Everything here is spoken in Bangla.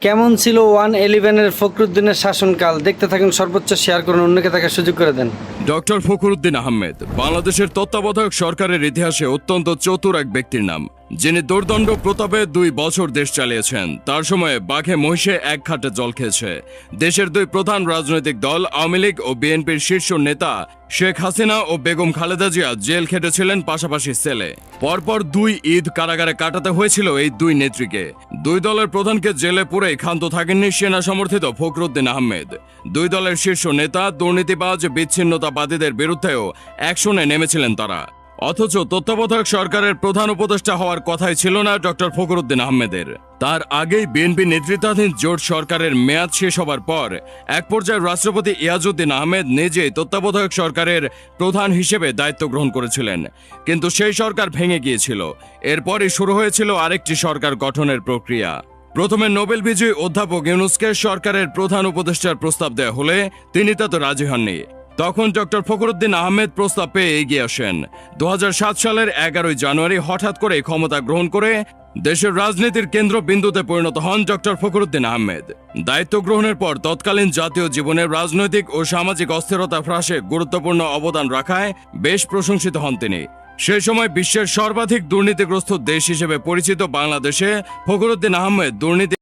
কেমন ছিল 111-এর ফখরুদ্দিনের শাসনকাল? দেখতে থাকুন, সর্বোচ্চ শেয়ার করুন, অন্যকে দেখার সুযোগ করে দেন। ডক্টর ফখরুদ্দিন আহমেদ বাংলাদেশের তত্ত্বাবধায়ক সরকারের ইতিহাসে অত্যন্ত চতুর এক ব্যক্তির নাম, যিনি দুর্দণ্ড প্রতাপে 2 বছর দেশ চালিয়েছেন। তার সময়ে বাঘে মহিষে এক খাটে জল খেয়েছে। দেশের 2 প্রধান রাজনৈতিক দল আওয়ামী লীগ ও বিএনপির শীর্ষ নেতা শেখ হাসিনা ও বেগম খালেদা জিয়া জেল খেটেছিলেন পাশাপাশি সেলে। পরপর 2 ঈদ কারাগারে কাটাতে হয়েছিল এই 2 নেত্রীকে। 2 দলের প্রধানকে জেলে পুরে ক্ষান্ত থাকেননি সেনা সমর্থিত ফখরুদ্দিন আহমেদ। 2 দলের শীর্ষ নেতা দুর্নীতিবাজ বিচ্ছিন্নতাবাদীদের বিরুদ্ধেও অ্যাকশনে নেমেছিলেন তারা। অথচ তত্ত্বাবধায়ক সরকারের প্রধান উপদেষ্টা হওয়ার কথাই ছিল না ডক্টর ফখরুদ্দিন আহমেদের। তার আগেই বিএনপি নেতৃত্বাধীন জোট সরকারের মেয়াদ শেষ হবার পর এক পর্যায়ে রাষ্ট্রপতি ইয়াজউদ্দিন আহমেদ নিজেই তত্ত্বাবধায়ক সরকারের প্রধান হিসেবে দায়িত্ব গ্রহণ করেছিলেন। কিন্তু সেই সরকার ভেঙে গিয়েছিল। এরপরই শুরু হয়েছিল আরেকটি সরকার গঠনের প্রক্রিয়া। প্রথমে নোবেল বিজয়ী অধ্যাপক ইউনূসকে সরকারের প্রধান উপদেষ্টার প্রস্তাব দেয়া হলে তিনি তাতে রাজি হননি। তখন ডক্টর ফখরুদ্দিন আহমেদ প্রস্তাব পেয়ে এগিয়ে আসেন। 2007 সালের 11 জানুয়ারি হঠাৎ করে ক্ষমতা গ্রহণ করে দেশের রাজনীতির কেন্দ্রবিন্দুতে পরিণত হন ডক্টর ফখরুদ্দিন আহমেদ। দায়িত্ব গ্রহণের পর তৎকালীন জাতীয় জীবনের রাজনৈতিক ও সামাজিক অস্থিরতা হ্রাসে গুরুত্বপূর্ণ অবদান রাখায় বেশ প্রশংসিত হন তিনি। সেই সময় বিশ্বের সর্বাধিক দুর্নীতিগ্রস্ত দেশ হিসেবে পরিচিত বাংলাদেশে ফখরুদ্দিন আহমেদ দুর্নীতি